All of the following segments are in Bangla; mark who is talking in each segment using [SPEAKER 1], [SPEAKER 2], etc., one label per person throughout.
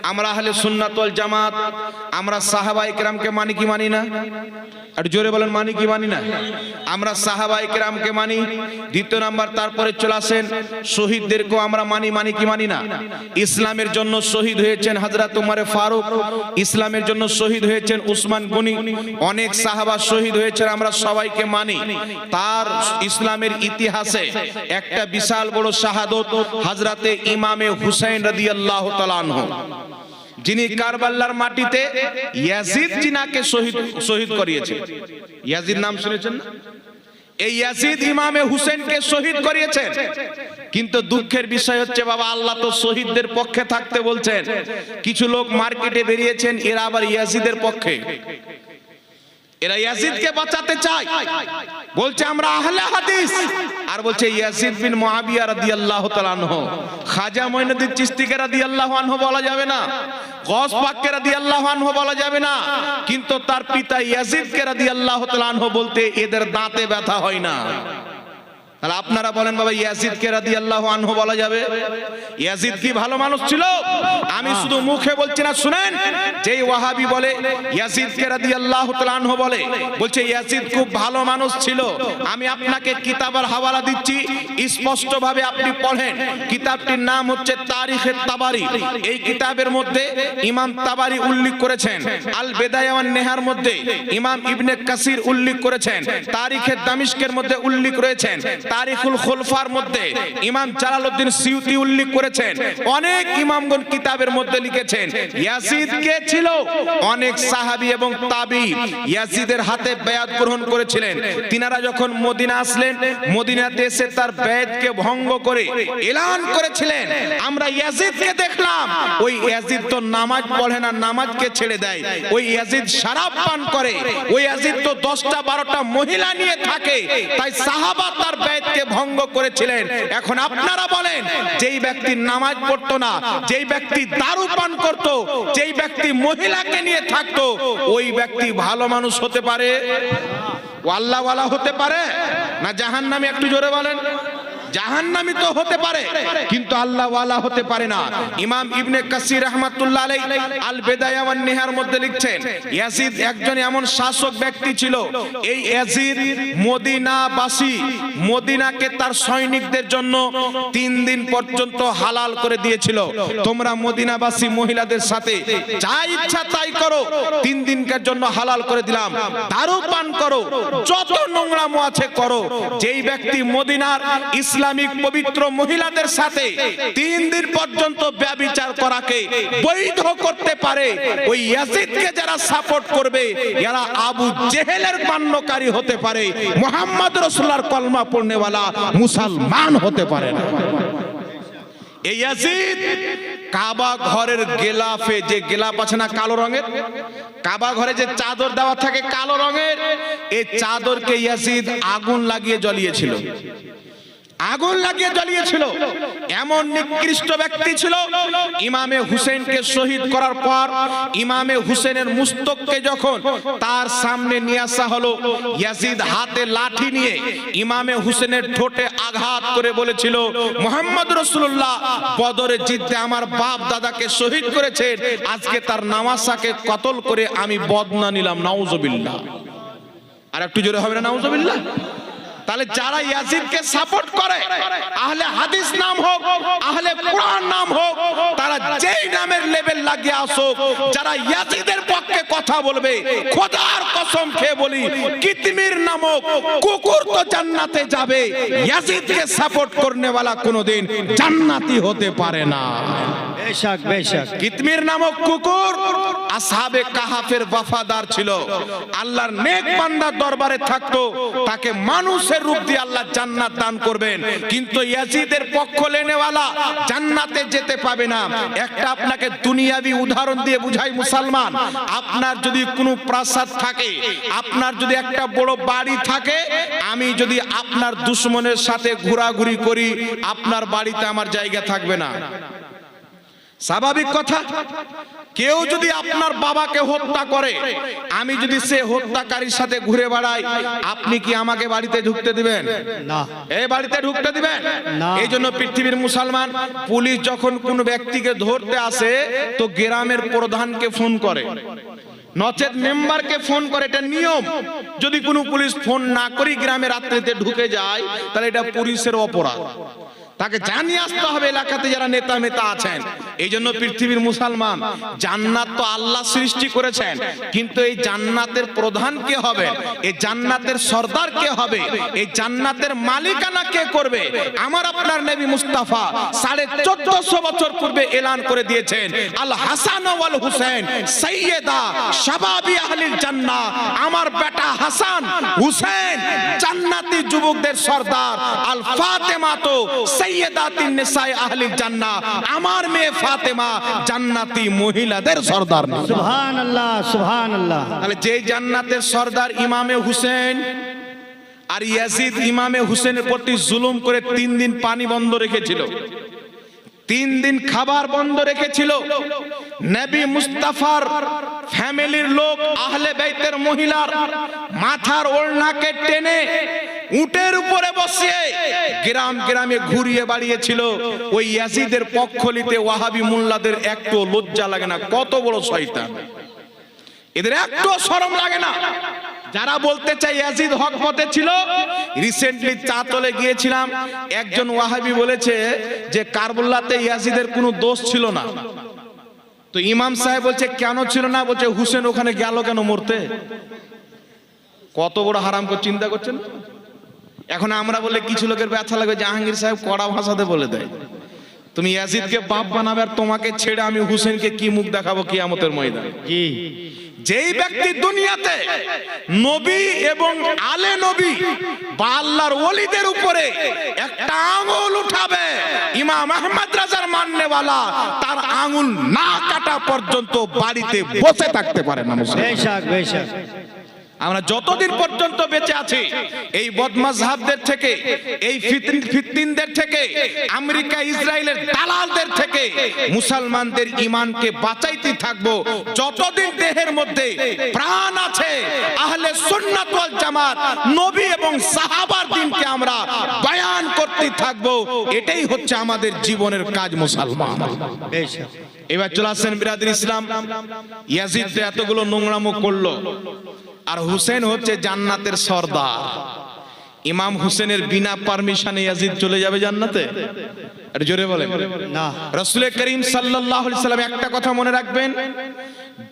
[SPEAKER 1] আমরা আহলে সুন্নাত ওয়াল জামাত, আমরা সাহাবায়ে কেরামকে মানি কি মানি না? আর জোরে বলেন, মানি কি মানি না? আমরা সাহাবায়ে কেরামকে মানি। দ্বিতীয় নাম্বার, তারপরে চলে আসেন শহীদদেরকেও আমরা মানি কি মানি না? ইসলামের জন্য শহীদ হয়েছেন হযরত উমর ফারুক, ইসলামের জন্য শহীদ হয়েছেন উসমান গনি, অনেক সাহাবা শহীদ হয়েছেন, আমরা সবাইকে মানি। তার ইসলামের ইতিহাসে একটা বিশাল বড় শাহাদত হযরতে ইমামে হুসাইন রাদিয়াল্লাহু তাআলা আনহু, যিনি কারবালার মাটিতে ইয়াজিদ জিনাকে শহীদ করিয়েছেন। ইয়াজিদ নাম শুনেছেন না? এই ইয়াজিদ ইমামে হুসেনকে শহীদ করিয়েছেন। কিন্তু দুঃখের বিষয় হচ্ছে বাবা, আল্লাহ তো শহীদদের পক্ষে থাকতে বলছেন, কিছু লোক মার্কেটে বেরিয়েছেন, এরা আবার ইয়াজিদের পক্ষে। এরা ইয়াজিদকে বাঁচাতে চায়, বলছে আমরা আহলে হাদিস, আর বলছে ইয়াজিদ বিন মুআবিয়া রাদিয়াল্লাহু তাআলা আনহু। খাজা মঈনুদ্দিন চিশতিকে রাদিয়াল্লাহু আনহু বলা যাবে না, গওস পাককে রাদিয়াল্লাহু আনহু বলা যাবে না, কিন্তু তার পিতা ইয়াজিদকে রাদিয়াল্লাহু তাআলা আনহু বলতে এদের দাঁতে ব্যথা হয় না। তাহলে আপনারা বলেন বাবা, ইয়াজিদকে রাদিয়াল্লাহু আনহু বলা যাবে? ইয়াজিদ কি ভালো মানুষ ছিল? আমি শুধু মুখে বলছি না, শুনেন। যেই ওয়াহাবি বলে ইয়াজিদকে রাদিয়াল্লাহু তাআলা আনহু বলছে ইয়াজিদ খুব ভালো মানুষ ছিল, আমি আপনাকে কিতাবের হাওয়ালা দিচ্ছি, স্পষ্ট ভাবে আপনি পড়েন। কিতাবটির নাম হচ্ছে তারিখে তাবারি। এই কিতাবের মধ্যে ইমাম তাবারি উল্লেখ করেছেন, আল বেদায়া ওয়ান নেহার মধ্যে ইমাম ইবনে কাসির উল্লেখ করেছেন, তারিখে দামিশকের মধ্যে উল্লেখ রয়েছেন, তারিখুল খুলফার মধ্যে ইমাম জালালউদ্দিন সিয়ুতি উল্লেখ করেছেন, অনেক ইমামগণ কিতাবের মধ্যে লিখেছেন। ইয়াজিদ কে ছিল? অনেক সাহাবী এবং তাবী ইয়াজিদের হাতে বেয়াত গ্রহণ করেছিলেন। তিনারা যখন মদিনা আসলেন, মদিনাতে এসে তার বেয়াতকে ভঙ্গ করে এলান করেছিলেন, আমরা ইয়াজিদকে দেখলাম, ওই ইয়াজিদ তো নামাজ পড়ে না, নামাজকে ছেড়ে দেয়, ওই ইয়াজিদ শরাব পান করে, ওই ইয়াজিদ তো 10টা 12টা মহিলা নিয়ে থাকে, তাই সাহাবা তার বেয়াতকে ভঙ্গ করেছিলেন। এখন আপনারা বলেন, যেই ব্যক্তি নামাজ পড়তো না, যেই ব্যক্তি দারু পান করত, যেই ব্যক্তি মহিলাকে নিয়ে থাকতো, ওই ব্যক্তি ভালো মানুষ হতে পারে? ও আল্লাহওয়ালা হতে পারে না জাহান্নামী? একটু জোরে বলেন। জাহান্নামী তো হতে পারে, কিন্তু আল্লাহওয়ালা হতে পারে না। ইমাম ইবনে কাসির রাহমাতুল্লাহ আলাইহি আল বেদায়া ওয়ান নিহার মধ্যে লিখছেন, ইয়াজিদ একজন এমন শাসক ব্যক্তি ছিল, এই ইয়াজিদ মদিনাবাসী, মদিনাকে তার সৈনিকদের জন্য 3 দিন পর্যন্ত হালাল করে দিয়েছিল। তোমরা মদিনাবাসী মহিলাদের সাথে যা ইচ্ছা তাই করো, 3 দিনের জন্য হালাল করে দিলাম, দারু পান করো, যত নোংরামো আছে করো। যেই ব্যক্তি মদিনার ইসলামিক পবিত্র মহিলাদের সাথে 3 দিন পর্যন্ত ব্যভিচার করাকে বৈধ করতে পারে, ওই ইয়াজিদকে যারা সাপোর্ট করবে, এরা আবু জেহেলের মান্যকারী হতে পারে, মুহাম্মদ রাসূলুল্লাহর কলমা পড়নেওয়ালা মুসলমান হতে পারে না। এই ইয়াজিদ কাবা ঘরের গেলাফে, যে গেলাফ আছে না কালো রঙের, কাবা ঘরে যে চাদর দেওয়া থাকে কালো রঙের, এই চাদরকে ইয়াজিদ আগুন লাগিয়ে জ্বালিয়েছিল, আগুন লাগিয়ে জ্বালিয়েছিল। এমন নিকৃষ্ট ব্যক্তি ছিল। ইমামে হুসেনকে শহীদ করার পর ইমামে হুসেনের মুস্তককে যখন তার সামনে নিয়ে আসা হলো, ইয়াজিদ হাতে লাঠি নিয়ে ইমামে হুসেনের ঠোঁটে আঘাত করে বলেছিল, মুহাম্মদ রাসূলুল্লাহ বদরে যুদ্ধে আমার বাপ দাদাকে শহীদ করেছেন, আজকে তার নামাসাকে কতল করে আমি বদনা নিলাম, নাউজুবিল্লাহ। আর একটু জোরে হবে না নাউজুবিল্লাহ? তাহলে যারা ইয়াজিদকে সাপোর্ট করে, আহলে হাদিস নাম হোক, আহলে কোরআন নাম হোক, তারা যেই নামের লেভেল লাগিয়ে আসুক, যারা ইয়াজিদের পক্ষে কথা বলবে, খোদার কসম খেয়ে বলি, কিতমির নামক কুকুর তো জান্নাতে যাবে, ইয়াজিদকে সাপোর্ট করনেওয়ালা কোনোদিন জান্নাতি হতে পারে না।
[SPEAKER 2] বেশক বেশক।
[SPEAKER 1] কিতমির নামক কুকুর আসহাবে কাহাফের ওয়াফাদার ছিল, আল্লাহর নেক বান্দার দরবারে থাকতো, তাকে মানুষের রূপ দিয়ে আল্লাহ জান্নাত দান করবেন, কিন্তু ইয়াজিদের পক্ষ লেনেওয়ালা জান্নাতে যেতে পাবে না। একটা আপনাকে দুনিয়াবি উদাহরণ দিয়ে বুঝাই মুসলমান, আপনার যদি কোনো প্রাসাদ থাকে, আপনার যদি একটা বড় বাড়ি থাকে, আমি যদি আপনার দুশমনের সাথে ঘোরাঘুরি করি, আপনার বাড়িতে আমার জায়গা থাকবে না। স্বাভাবিক কথা। কেউ যদি আপনার বাবাকে হত্যা করে, আমি যদি সে হত্যাকারীর সাথে ঘুরে বেড়াই, আপনি কি আমাকে বাড়িতে ঢুকতে দিবেন?
[SPEAKER 2] না।
[SPEAKER 1] এই বাড়িতে ঢুকতে দিবেন
[SPEAKER 2] না।
[SPEAKER 1] এই জন্য পৃথিবীর মুসলমান পুলিশ যখন কোন ব্যক্তিকে ধরতে আসে তো গ্রামের প্রধানকে ফোন করে, নচেত মেম্বারকে ফোন করে, এটা নিয়ম। যদি কোনো পুলিশ ফোন না করি গ্রামে রাত্রিতে ঢুকে যায়, তাহলে এটা পুলিশের অপরাধ, তাকে জানিয়ে আসতে হবে এলাকাতে যারা নেতা মেতা আছেন। এই জন্য পৃথিবীর মুসলমান, জান্নাত তো আল্লাহ সৃষ্টি করেছেন, কিন্তু এই জান্নাতের প্রধান কে হবে, এই জান্নাতের সর্দার কে হবে, এই জান্নাতের মালিকানা কে করবে? আমার আপনার নবী মুস্তাফা 1450 বছর পূর্বে এলান করে দিয়েছেন, আল হাসান ওয়াল হুসেন সাইয়্যিদা শাবাবি আহলিল জান্নাহ। আমার বেটা হাসান হুসেন জান্নাতি যুবকদের সর্দার, আল ফাতেমা তো সাইয়্যিদাতিন নিসায়ে আহলিল জান্নাহ। আমার মেয়ে ফাতেমা জান্নাতি মহিলাদের সর্দার।
[SPEAKER 2] সুবহানাল্লাহ, সুবহানাল্লাহ।
[SPEAKER 1] তাহলে যে জান্নাতের সর্দার ইমামে হুসেন, আর ইয়াজিদ ইমামে হুসেনের প্রতি জুলুম করে 3 দিন পানি বন্ধ রেখেছিল, 3 দিন খাবার বন্ধ রেখেছিল। নবী মুস্তাফার ফ্যামিলির লোক আহলে বাইতের মহিলার মাথার ওড়নাকে টেনে উটের উপরে বসিয়ে গ্রাম গ্রামে ঘুরিয়ে বাড়িয়েছিল। ওই ইয়াজিদের পক্ষ নিতে ওয়াহাবি মোল্লাদের একটু লজ্জা লাগে না? কত বড় শয়তান, এদের একটু শরম লাগে না? যারা বলতে চাই ইয়াজিদ হক পথে ছিল, রিসেন্টলি চাতলে গিয়েছিলাম, একজন ওয়াহাবি বলেছে যে কারবালাতে ইয়াজিদের কোনো দোষ ছিল না। তো ইমাম সাহেব বলছে কেন ছিল না? বলছে হুসেন ওখানে গেল কেন মরতে? কত বড় হারাম করে চিন্তা করছেন। এখন আমরা বলে কিছু লোকের ব্যথা লাগে, জাহাঙ্গীর সাহেব কড়া ভাষাতে বলে দেয়, তুমি ইয়াজিদকে বাপ বানাবে আর তোমাকে ছেড়ে আমি হুসেনকে কি মুখ দেখাবো কিয়ামতের ময়দানে?
[SPEAKER 2] জি।
[SPEAKER 1] যেই ব্যক্তি দুনিয়াতে নবী এবং আলে নবী বা আল্লাহর ওলিদের উপরে একটা আঙ্গুল উঠাবে, ইমাম আহমদ রাজার মাননেওয়ালা, তার আঙ্গুল না কাটা পর্যন্ত বাড়িতে বসে থাকতে পারে না।
[SPEAKER 2] বেশক, বেশক।
[SPEAKER 1] আমরা যতদিন পর্যন্ত বেঁচে আছি এই বদমাযহাবদের থেকে, এই ফিতনিনদের থেকে, আমেরিকা ইসরায়েলের দালালদের থেকে মুসলমানদের ঈমানকে বাঁচাইতে থাকবো। যতদিন দেহের মধ্যে প্রাণ আছে আহলে সুন্নাত ওয়াল জামাত নবী এবং সাহাবার দ্বীনকে আমরা বয়ান করতে থাকবো। এটাই হচ্ছে আমাদের জীবনের কাজ মুসলমান।
[SPEAKER 2] বেশক।
[SPEAKER 1] এবার চলে আসেন বিরাদর ইসলাম, ইয়াজিদ এতগুলো নোংরামো করলো, আর হুসেন হচ্ছে জান্নাতের সর্দার। ইমাম হুসেনের বিনা পারমিশনে ইয়াজিদ চলে যাবে জান্নাতে? আর জোরে বলেন
[SPEAKER 2] না।
[SPEAKER 1] রাসূল করিম সাল্লাল্লাহু আলাইহি সাল্লাম একটা কথা মনে রাখবেন,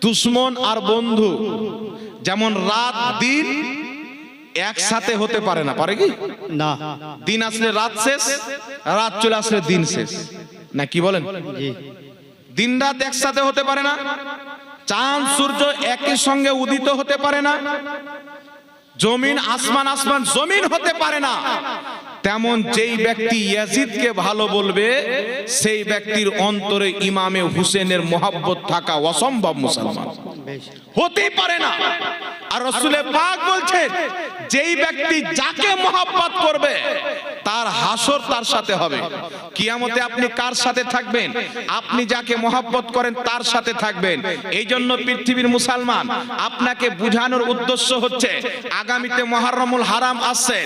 [SPEAKER 1] দুশমন আর বন্ধু যেমন রাত দিন একসাথে হতে পারে না। পারে কি?
[SPEAKER 2] না।
[SPEAKER 1] দিন আসলে রাত শেষ, রাত চলে আসলে দিন শেষ, না কি বলেন?
[SPEAKER 2] জি।
[SPEAKER 1] দিন রাত একসাথে হতে পারে না, চাঁদ সূর্য একই সঙ্গে উদিত হতে পারে না, জমিন আসমান আসমান জমিন হতে পারে না। তেমন যেই ব্যক্তি ইয়াজিদকে ভালো বলবে, সেই ব্যক্তির অন্তরে ইমামে হুসেনের মহব্বত থাকা অসম্ভব। মুসলমান হতেই পারে না। আর রাসূল পাক বলছেন, যেই ব্যক্তি যাকে মহব্বত করবে তার হাসর তার সাথে হবে। কিয়ামতে আপনি কার সাথে থাকবেন? আপনি যাকে মহব্বত করেন তার সাথে থাকবেন। এই জন্য পৃথিবীর মুসলমান, আপনাকে বুঝানোর উদ্দেশ্য হচ্ছে, আগামীতে মুহররমুল হারাম আসছে,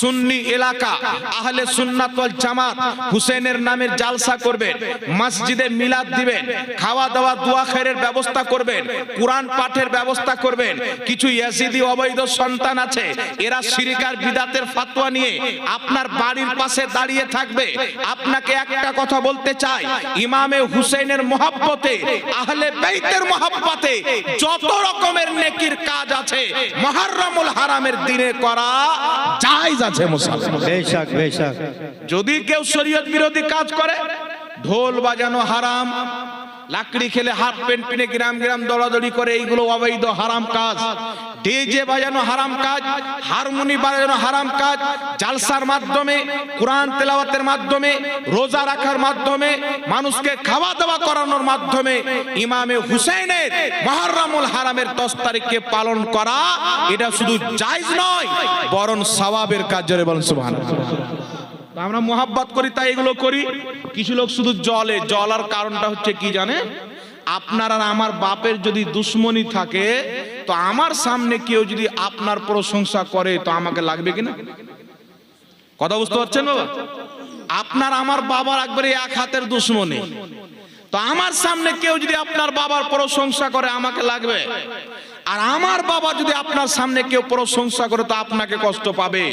[SPEAKER 1] সুন্নি এলাকা আহলে সুন্নাত ওয়াল জামাত হুসেনের নামের জালসা করবেন, মসজিদে মিলাদ দিবেন, খাওয়া দাওয়া দোয়া খায়রের ব্যবস্থা করবেন, কোরআন পাঠের ব্যবস্থা করবেন। কিছু ইয়াজিদি অবৈধ সন্তান আছে, এরা শিরক আর বিদআতের ফতোয়া নিয়ে আপনার বাড়ির পাশে দাঁড়িয়ে থাকবে। আপনাকে একটা কথা বলতে চাই, ইমামে হুসেনের মহব্বতে, আহলে বাইতের মহব্বতে যত রকমের নেকির কাজ আছে মুহররমুল হারামের দিনে করা জায়েজ আছে মুসলমান।
[SPEAKER 2] বেশক, বেশক।
[SPEAKER 1] যদি কেউ শরীয়ত বিরোধী কাজ করে, ঢোল বাজানো হারাম, লাকড়ি খেলে হাত প্যান্ট পিনে গ্রাম গ্রাম দৌড়াদৌড়ি করে, এইগুলো অবৈধ হারাম কাজ। ডিজে বাজানো হারাম কাজ, হারমোনি বাজানো হারাম কাজ, জালসার মাধ্যমে, কোরআন তেলাওয়াতের মাধ্যমে, রোজা রাখার মাধ্যমে, মানুষকে খাওয়া দাওয়া করানোর মাধ্যমে ইমামে হুসেনের মুহররমুল হারামের 10 তারিখকে পালন করা, এটা শুধু জায়েজ নয় বরং সওয়াবের কাজ। জোরে বলেন সুবহানাল্লাহ। তো আমরা মোহাব্বত করি তাই এগুলো করি। কিছু লোক শুধু জ্বলার কারণটা হচ্ছে কি জানে, আপনার আর আমার বাপের যদি দুশ্মনী থাকে তো আমার সামনে কেউ যদি আপনার প্রশংসা করে তো আমাকে লাগবে কিনা? কথা বুঝতে পারছেন বাবা? আপনার আমার বাবার একবারে এক হাতের দুশ্মনী, তো আমার সামনে কেউ যদি আপনার বাবার প্রশংসা করে আমাকে লাগবে, আর আমার বাবা যদি আপনার সামনে কেউ প্রশংসা করে তো আপনাকে কষ্ট পাবে।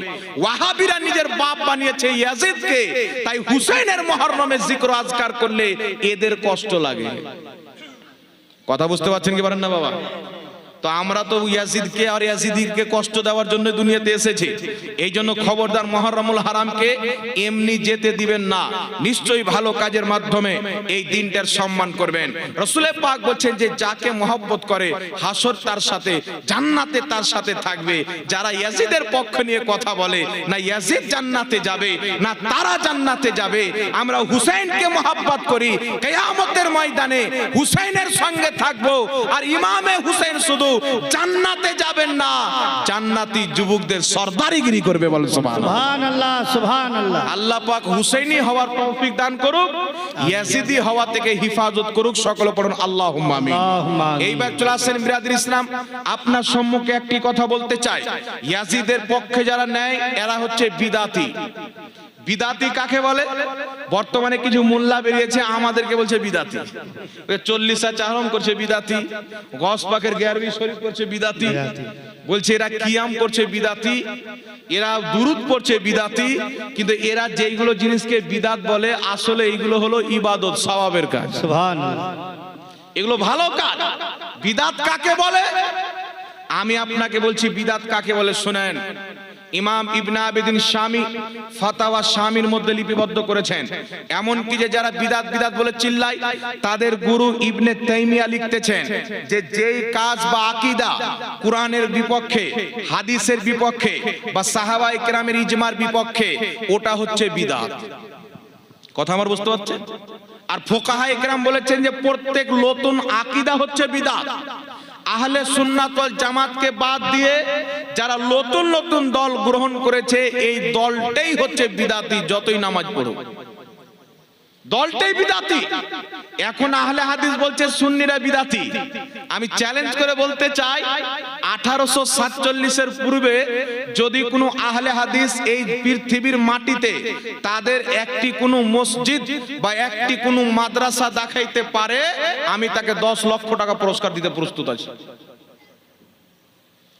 [SPEAKER 1] ওয়াহাবিরা নিজের বাপ বানিয়েছে ইয়াজিদকে, তাই হুসাইনের মুহররমে জিকির আজকার করলে এদের কষ্ট লাগে। কথা বুঝতে পারছেন কি পারেন না বাবা? তো আমরা তো ইয়াজিদকে আর ইয়াজিদিকে কষ্ট দেওয়ার জন্য দুনিয়াতে এসেছি। এই জন্য খবরদার মুহররমুল হারামকে এমনি যেতে দিবেন না, নিশ্চয়ই ভালো কাজের মাধ্যমে এই দিনটার সম্মান করবেন। রাসূল পাক বলেন যে যাকে মহব্বত করে হাসর তার সাথে, জান্নাতে তার সাথে থাকবে। যারা ইয়াজিদের পক্ষ নিয়ে কথা বলে, না ইয়াজিদ জান্নাতে যাবে না তারা জান্নাতে যাবে। আমরা হুসাইনকে মহব্বত করি, কিয়ামতের ময়দানে হুসাইনের সঙ্গে থাকবো। আর ইমামে হুসাইন শুধু জান্নাতে যাবেন না, জান্নাতি যুবকদের সরদারিগিরি করবে। বলেন
[SPEAKER 2] সুবহানাল্লাহ, সুবহানাল্লাহ।
[SPEAKER 1] আল্লাহ পাক হুসাইনি হওয়ার তৌফিক দান করুক, ইয়াজিদি হওয়া থেকে হেফাজত করুক। সকলে পড়ুন আল্লাহুম্মা আমিন। এইবার চলে আসেন বিরাদর ইসলাম, আপনার সম্মুখে একটি কথা বলতে চাই। ইয়াজিদের পক্ষে যারা নেয় এরা হচ্ছে বিদাতি। বিদাতি কাকে বলে? বর্তমানে কিছু মোল্লা বেরিয়েছে আমাদেরকে বলছে বিদাতি, 40 চাহরম করছে বিদাতি, গস পাকের গিয়ারবি শরীফ করছে বিদাতি, বলছে এরা কিয়াম করছে বিদাতি, এরা দুরুদ পড়ছে বিদাতি। কিন্তু এরা যেইগুলো জিনিসকে বিদাত বলে আসলে এইগুলো হলো ইবাদত, সওয়াবের কাজ।
[SPEAKER 2] সুবহানাল্লাহ।
[SPEAKER 1] এগুলো ভালো কাজ। বিদাত কাকে বলে আমি আপনাকে বলছি। বিদাত কাকে বলে শুনেন। ইমাম ইবনে আবিদিন শামী ফাতাওয়া শামীর মধ্যে লিপিবদ্ধ করেছেন। এমন কি যে যারা বিদাত বিদাত বলে চিল্লায় তাদের গুরু ইবনে তাইমিয়া লিখতেছেন যে যেই কাজ বা আকীদা কোরআনের বিপক্ষে, হাদিসের বিপক্ষে বা সাহাবায়ে কেরামের ইজমার বিপক্ষে, ওটা হচ্ছে বিদাত। কথা আমার বুঝতে পারছেন? আর ফুকাহায়ে কেরাম বলেছেন যে প্রত্যেক নতুন আকীদা হচ্ছে বিদাত। আহলে সুন্নাত ওয়াল জামাতকে বাদ দিয়ে যারা নতুন নতুন দল গ্রহণ করেছে এই দলটাই হচ্ছে বিদাতি। যতই নামাজ পড়ো দলটাই বিদাতি। এখন আহলে হাদিস বলছে সুন্নিরা বিদাতি। আমি চ্যালেঞ্জ করে বলতে চাই 1847 এর পূর্বে যদি কোনো আহলে হাদিস এই পৃথিবীর মাটিতে তাদের একটি কোনো মসজিদ বা একটি কোনো মাদ্রাসা দেখাইতে পারে, আমি তাকে 10 লক্ষ টাকা পুরস্কার দিতে প্রস্তুত আছি।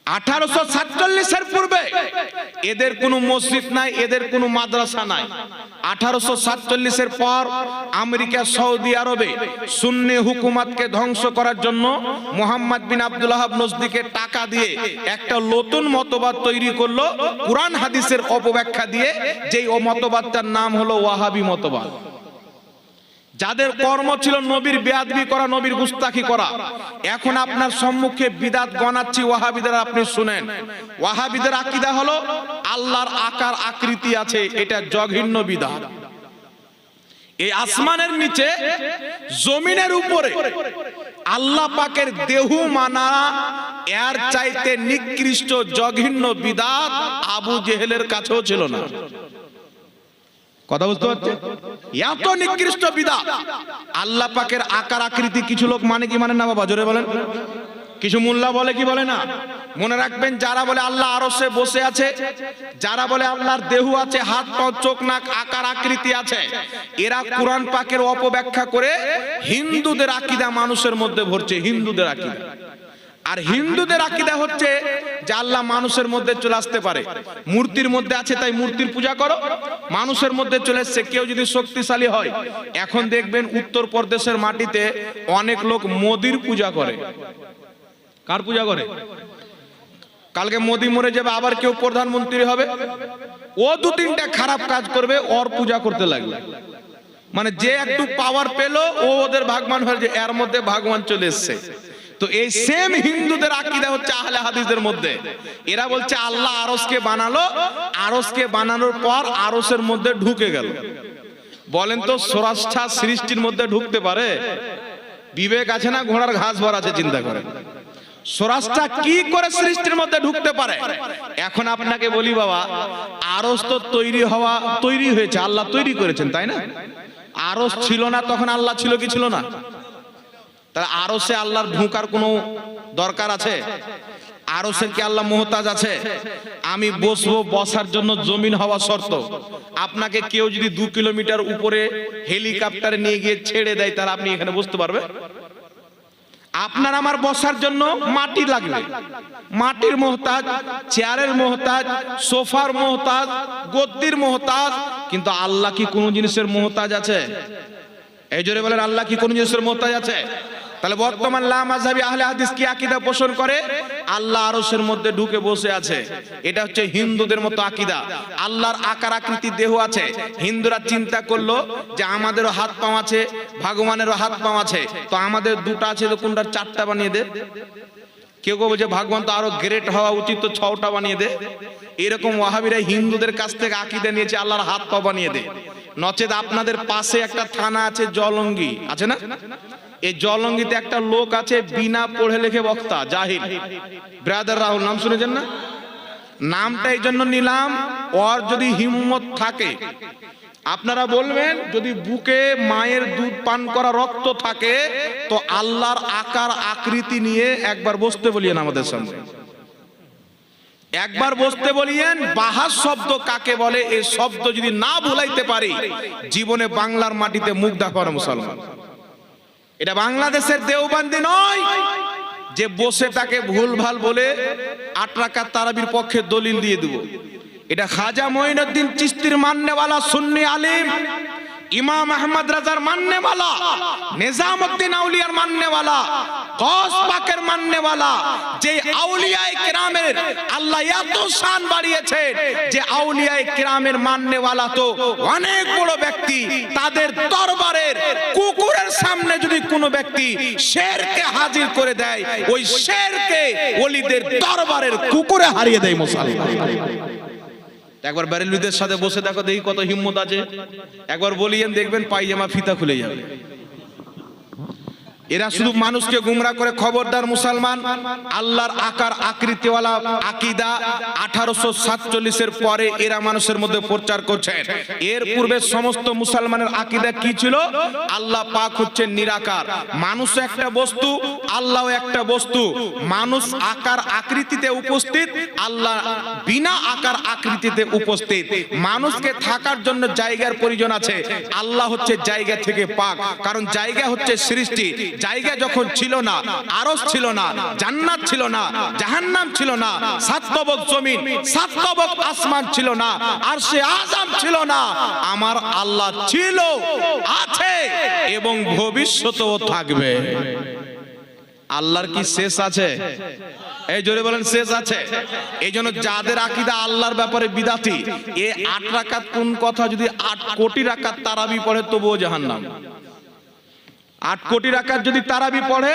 [SPEAKER 1] 1847 এর পূর্বে এদের কোনো মসজিদ নাই, এদের কোনো মাদ্রাসা নাই। 1847 এর পর আমেরিকা, সৌদি আরবে সুন্নি হুকুমতকে ধ্বংস করার জন্য মুহাম্মদ বিন আব্দুল ওয়াহাব নজদিকে টাকা দিয়ে একটা নতুন মতবাদ তৈরি করলো কুরআন হাদিসের অপব্যাখ্যা দিয়ে, যেই ও মতবাদটার নাম হলো ওয়াহাবি মতবাদ। যাদের কর্ম ছিল নবীর বেয়াদবি করা, নবীর গুস্তাখি করা। এখন আপনার সম্মুখে বিদাত গণাচ্ছি ওয়াহাবিদের, আপনি শুনেন। ওয়াহাবিদের আকীদা হলো আল্লাহর আকার আকৃতি আছে, এটা জঘন্য বিদাত। এই আসমানের নিচে জমিনের উপরে আল্লাহ পাকের দেহ মানা এর চাইতে নিকৃষ্ট জঘন্য বিদাত আবু জেহেলের কাছেও ছিল না। কথা বুঝতে পারছেন? এত নিকৃষ্ট বিদাত। আল্লাহ পাকের আকার আকৃতি কিছু লোক মানে কি মানে না বাবা? জোরে বলেন। কিছু মোল্লা বলে কি বলে না? মনে রাখবেন, যারা বলে আল্লাহ আরশে বসে আছে, যারা বলে আল্লাহর দেহ আছে, হাত পা চোখ নাক আকার আকৃতি আছে, এরা কোরআন পাকের অপব্যাখ্যা করে হিন্দুদের আকীদা মানুষের মধ্যে ভরছে। হিন্দুদের আকীদা। আর হিন্দুদের আকীদা হচ্ছে যে আল্লাহ মানুষের মধ্যে চলে আসতে পারে। মূর্তির মধ্যে আছে তাই মূর্তির পূজা করো। মানুষের মধ্যে চলে এসছে, কেউ যদি শক্তিশালী হয়। এখন দেখবেন উত্তরপ্রদেশের মাটিতে অনেক লোক মোদির পূজা করে। কার পূজা করে? কালকে মোদি মরে যাবে, আবার কেউ প্রধানমন্ত্রী হবে, ও 2-3টা খারাপ কাজ করবে, ওর পূজা করতে লাগবে। মানে যে একটু পাওয়ার পেলো ও ওদের ভাগবান হয়ে যায়, এর মধ্যে ভাগবান চলে এসছে। তো এই সেম হিন্দুদের আকীদা হচ্ছে আহলে হাদিসের মধ্যে। এরা বলছে আল্লাহ আরশকে বানালো, আরশকে বানানোর পর আরশের মধ্যে ঢুকে গেল। বলেন তো স্রষ্টা সৃষ্টির মধ্যে ঢুকতে পারে? বিবেক আছে না ঘোড়ার ঘাস ভর আছে? চিন্তা করেন। স্বরাজটা কি করে সৃষ্টির মধ্যে ঢুকতে পারে? এখন আপনাকে বলি বাবা, আরশ তো তৈরি হয়েছে, আল্লাহ তৈরি করেছেন, তাই না? আরশ ছিল না তখন আল্লাহ ছিল কি ছিল না? তাহলে আরশে আল্লাহর ঢোকার কোনো দরকার আছে? আরশের কি আল্লাহ মুহতাজ আছে? আমি বসবো, বসার জন্য জমিন হওয়া শর্ত। আপনাকে কেউ যদি 2 কিলোমিটার উপরে হেলিকপ্টারে নিয়ে গিয়ে ছেড়ে দেয়, তাহলে আপনি এখানে বসতে পারবে? আপনার আমার বসার জন্য মাটি লাগবে, মাটির মুহতাজ, চেয়ারের মুহতাজ, সোফার মুহতাজ, গদ্দির মুহতাজ। কিন্তু আল্লাহ কি কোনো জিনিসের মুহতাজ আছে? এই জোরে বলেন, আল্লাহ কি কোনো জিনিসের মুহতাজ আছে? তাহলে বর্তমান লা মাযহাবী আহলে হাদিস কি আকীদা পোষণ করে? আল্লাহ আরশের মধ্যে ঢুকে বসে আছে। এটা হচ্ছে হিন্দুদের মতো আকীদা। আল্লাহর আকার আকৃতি দেহ আছে। হিন্দুরা চিন্তা করলো যে আমাদেরও হাত পা আছে, ভগবানেরও হাত পা আছে, তো আমাদের দুটো আছে, তো কোনটার 4টা বানিয়ে দে। কেউ কেউ বলছে ভগবান তো আরো গ্রেট হওয়া উচিত, তো 6টা বানিয়ে দে। এরকম ওয়াহাবিরা হিন্দুদের কাছ থেকে আকীদা নিয়েছে আল্লাহর হাত পা বানিয়ে দে। নচেত আপনাদের পাশে একটা থানা আছে জলঙ্গি, আছে না? এই জলঙ্গিতে একটা লোক আছে বিনা পড়ে লেখে বক্তা, জাহিল, ব্রাদার রাহুল, নাম শুনেছেন না? নামটা এই জন্য নিলাম, ওর যদি হিম্মত থাকে, আপনারা বলবেন যদি বুকে মায়ের দুধ পান করা রক্ত থাকে, তো আল্লাহর আকার আকৃতি নিয়ে একবার বসতে বলিয়েন আমাদের সামনে, একবার বসতে বলিয়েন। বাহাস শব্দ কাকে বলে, এই শব্দ যদি না ভুলাইতে পারি, জীবনে বাংলার মাটিতে মুখ দেখানো মুসলমান। এটা বাংলাদেশের দেওবন্দি নয় যে বসে তাকে ভুলভাল বলে 8 রাকাত তারাবির পক্ষে দলিল দিয়ে দেব। এটা খাজা মঈনুদ্দিন চিশতির মাননেওয়ালা সুন্নি আলিম, ইমাম আহমদ রাজার মাননেওয়ালা, নিজামউদ্দিন আউলিয়ার মাননেওয়ালা, গৌস পাকের মাননেওয়ালা, যে আউলিয়ায়ে কিরামের আল্লাহ এত শান বাড়িয়েছে, যে আউলিয়ায়ে কিরামের মাননেওয়ালা তো অনেক বড় ব্যক্তি, তাদের দরবারের কুকুরের সামনে যদি কোনো ব্যক্তি শেরকে হাজির করে দেয়, ওই শেরকে ওলিদের দরবারের কুকুরে হারিয়ে দেয় মুসলমান। একবার বেরেলভিদের সাথে বসে দেখো, দেখি কত হিম্মত আছে। একবার বলিয়েন, দেখবেন পায়জামা ফিতা খুলে যাবে। এরা শুধু মানুষকে গুমরা করে। খবরদার মুসলমান, আল্লাহর আকার আকৃতিওয়ালা আকীদা 1847 পরে এরা মানুষের মধ্যে প্রচার করছেন। এর পূর্বে সমস্ত মুসলমানের আকীদা কি ছিল? আল্লাহ পাক হচ্ছে নিরাকার, মানুষ একটা বস্তু, আল্লাহ একটা বস্তু। মানুষ আকার আকৃতিতে উপস্থিত, আল্লাহ বিনা আকার আকৃতিতে উপস্থিত। মানুষকে থাকার জন্য জায়গার প্রয়োজন আছে, আল্লাহ হচ্ছে জায়গা থেকে পাক, কারণ জায়গা হচ্ছে সৃষ্টি। জায়গা যখন ছিল না, আরশ ছিল না, জান্নাত ছিল না, জাহান্নাম ছিল না, 7 তবক জমিন, 7 তবক আসমান ছিল না, আরশে আযম ছিল না, আমার আল্লাহ ছিল, আছে এবং ভবিষ্যতেও থাকবে। আল্লাহর কি শেষ আছে? এই জোরে বলেন, শেষ আছে। এই জন্য যাদের আকীদা আল্লাহর ব্যাপারে বিদাতি, এ 8 রাকাত কোন কথা যদি 8 কোটি রাকাত তারাবি পড়ে তবুও জাহান্নাম। 8 কোটি রাকাত যদি তারাবি পড়ে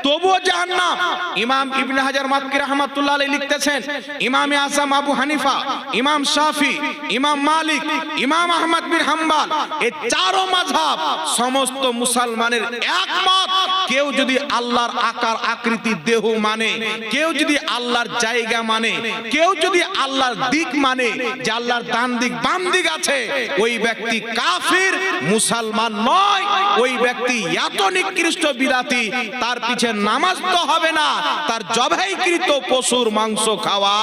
[SPEAKER 1] তবুও জাহান্নাম। ইমাম ইবনে হাজার মাক্কি রাহমাতুল্লাহ আলাইহি লিখতেছেন, ইমাম আযম আবু হানিফা, ইমাম শাফি, ইমাম মালিক, ইমাম আহমদ বিন হাম্বল, এই 4 মাযহাব সমস্ত মুসলমানের একমত, কেউ যদি আল্লাহর আকার আকৃতি দেহ মানে, কেউ যদি আল্লাহর জায়গা মানে, কেউ যদি আল্লাহর দিক মানে, যে আল্লাহর ডান দিক বাম দিক আছে, ওই ব্যক্তি কাফির, মুসলমান নয়। ওই ব্যক্তি এত নিকৃষ্ট বিদাতি, তার পিছে নামাজ তো হবে না, তার জবাইকৃত পশুর মাংস খাওয়া